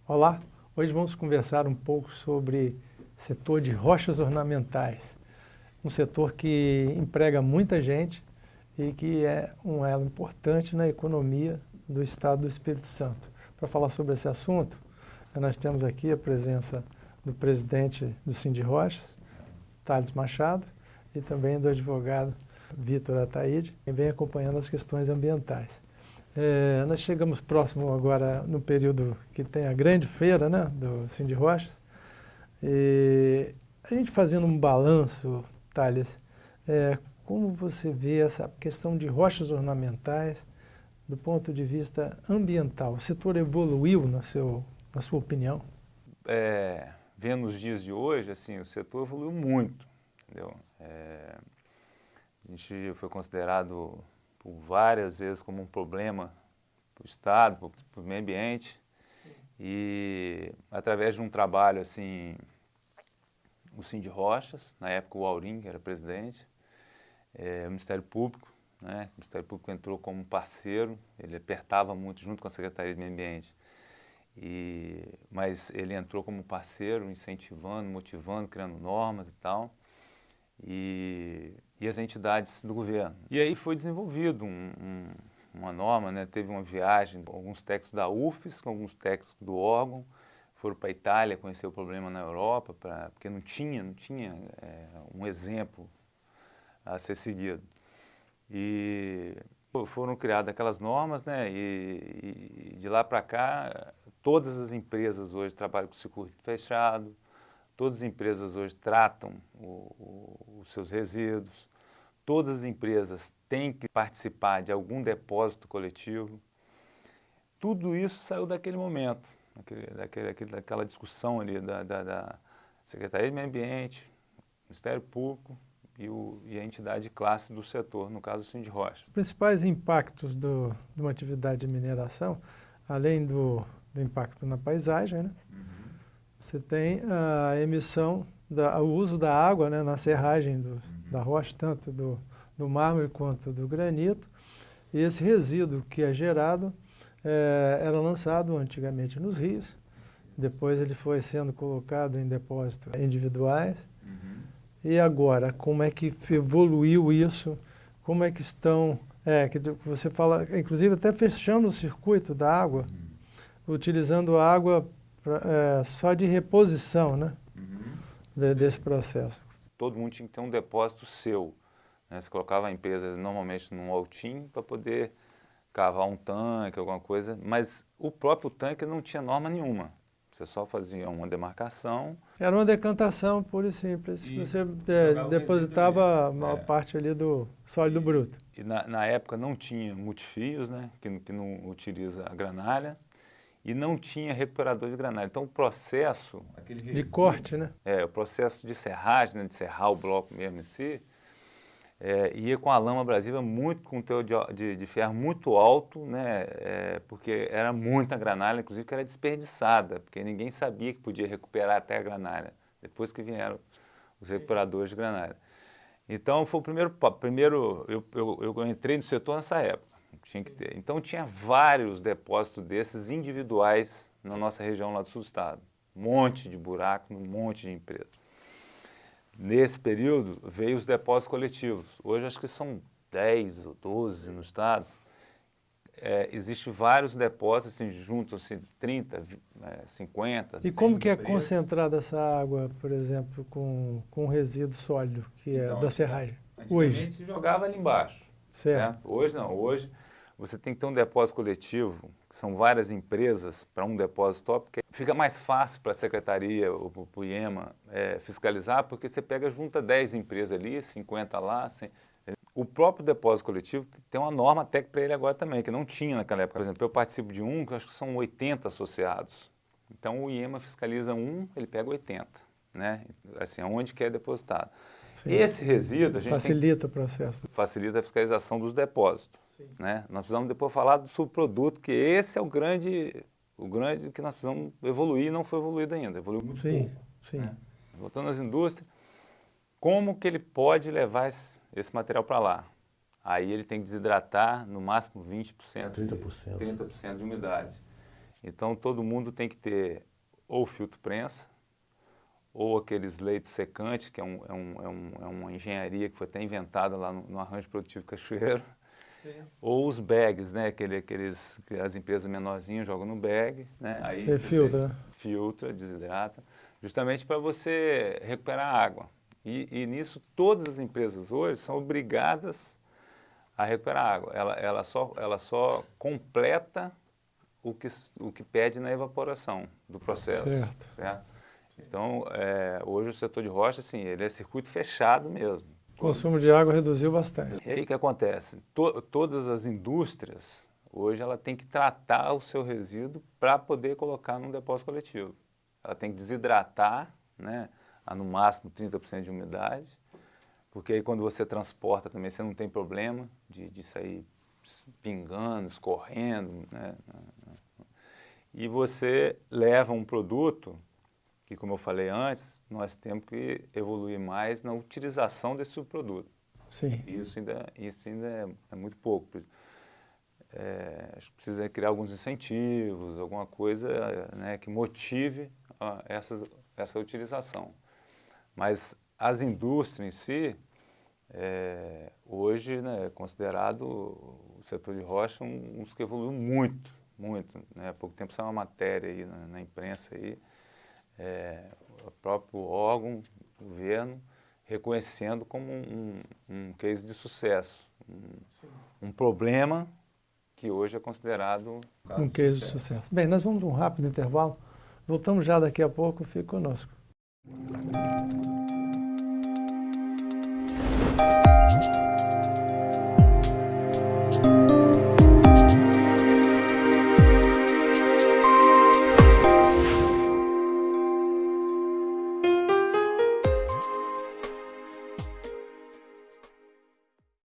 Olá, hoje vamos conversar um pouco sobre setor de rochas ornamentais, um setor que emprega muita gente e que é um elo importante na economia do estado do Espírito Santo. Para falar sobre esse assunto, nós temos aqui a presença do presidente do Sindirochas, Thales Machado, e também do advogado Vitor Ataíde, que vem acompanhando as questões ambientais. Nós chegamos próximo agora no período que tem a grande feira, né, do Sindirochas, e a gente fazendo um balanço, Thales, como você vê essa questão de rochas ornamentais do ponto de vista ambiental? O setor evoluiu, na sua opinião? Vendo os dias de hoje, assim, o setor evoluiu muito, entendeu? A gente foi considerado por várias vezes como um problema para o Estado, para o meio ambiente. Sim. E através de um trabalho, assim, o Sindirochas, na época o Aurim, que era presidente, o Ministério Público, né? O Ministério Público entrou como parceiro, ele apertava muito junto com a Secretaria de Meio Ambiente. Mas ele entrou como parceiro, incentivando, motivando, criando normas e tal. E as entidades do governo. E aí foi desenvolvido uma norma, né? Teve uma viagem, alguns técnicos da UFES, com alguns técnicos do órgão, foram para a Itália conhecer o problema na Europa, porque não tinha um exemplo a ser seguido. E foram criadas aquelas normas, né? E de lá para cá, todas as empresas hoje trabalham com circuito fechado. Todas as empresas hoje tratam os seus resíduos, todas as empresas têm que participar de algum depósito coletivo. Tudo isso saiu daquele momento, daquela discussão ali da Secretaria de Meio Ambiente, Ministério Público e a entidade de classe do setor, no caso o Sindirochas. Os principais impactos de uma atividade de mineração, além do impacto na paisagem, né? Você tem a emissão, o uso da água, né, na serragem da rocha, tanto do mármore quanto do granito. E esse resíduo que é gerado era lançado antigamente nos rios, depois ele foi sendo colocado em depósitos individuais. E agora, como é que evoluiu isso? Como é que estão, que você fala, inclusive até fechando o circuito da água, utilizando a água só de reposição, né? Desse processo. Todo mundo tinha que ter um depósito seu, né? Você colocava a empresa normalmente num altim para poder cavar um tanque, alguma coisa, mas o próprio tanque não tinha norma nenhuma. Você só fazia uma demarcação. Era uma decantação pura e simples. Você depositava uma parte ali do sólido bruto. E na época não tinha multifios, né? Que não utiliza a granalha. E não tinha recuperador de granalha. Então o processo... de corte, né? O processo de serragem, né, de serrar o bloco mesmo em si, ia com a lama abrasiva muito, com o teor de ferro muito alto, né? Porque era muita granalha, inclusive que era desperdiçada, porque ninguém sabia que podia recuperar até a granalha, depois que vieram os recuperadores de granalha. Então foi o primeiro eu entrei no setor nessa época. Tinha que ter. Então tinha vários depósitos desses individuais na nossa região lá do sul do estado. Um monte de buraco, um monte de empresa. Nesse período veio os depósitos coletivos. Hoje acho que são 10 ou 12 no estado. Existem vários depósitos, assim, juntos-se 30, 50, 100 E como que é empresas. Concentrada essa água, por exemplo, com resíduo sólido, que é da serragem? Antigamente se jogava ali embaixo. Certo. Hoje não, hoje você tem que ter um depósito coletivo, que são várias empresas para um depósito top, porque fica mais fácil para a Secretaria ou para o IEMA fiscalizar, porque você pega, junta 10 empresas ali, 50 lá, 100. O próprio depósito coletivo tem uma norma até para ele agora também, que não tinha naquela época. Por exemplo, eu participo de um, que eu acho que são 80 associados. Então o IEMA fiscaliza um, ele pega 80, né? Assim, aonde que é depositado. Sim. Esse resíduo a gente facilita o processo. Facilita a fiscalização dos depósitos. né? Nós precisamos depois falar do subproduto, que esse é o grande que nós precisamos evoluir e não foi evoluído ainda, evoluiu muito pouco. Sim. Né? Voltando às indústrias, como que ele pode levar esse material para lá? Aí ele tem que desidratar no máximo 20%, 30% de umidade. Então todo mundo tem que ter ou filtro prensa, ou aqueles leitos secantes, que é uma engenharia que foi até inventada lá no Arranjo Produtivo Cachoeiro, ou os bags, né? Aqueles que as empresas menorzinhas jogam no bag, né? Aí filtra, filtra, desidrata, justamente para você recuperar a água. E nisso todas as empresas hoje são obrigadas a recuperar a água. Ela só completa o que pede na evaporação do processo. Certo? Então, hoje o setor de rocha, assim, ele é circuito fechado mesmo. O consumo de água reduziu bastante. E aí o que acontece? Todas as indústrias, hoje, ela tem que tratar o seu resíduo para poder colocar num depósito coletivo. Ela tem que desidratar, né, a no máximo 30% de umidade, porque aí quando você transporta também você não tem problema de sair pingando, escorrendo, né? E você leva um produto que, como eu falei antes, nós temos que evoluir mais na utilização desse subproduto. Sim. Isso ainda é muito pouco. Acho que precisa criar alguns incentivos, alguma coisa, né, que motive essa utilização. Mas as indústrias em si, hoje, né, é considerado o setor de rocha um dos que evoluiu muito, né? Há pouco tempo saiu uma matéria aí na imprensa aí, o próprio órgão, o governo, reconhecendo como um case de sucesso, um problema que hoje é considerado um case de sucesso. Bem, nós vamos a um rápido intervalo, voltamos já daqui a pouco, fique conosco.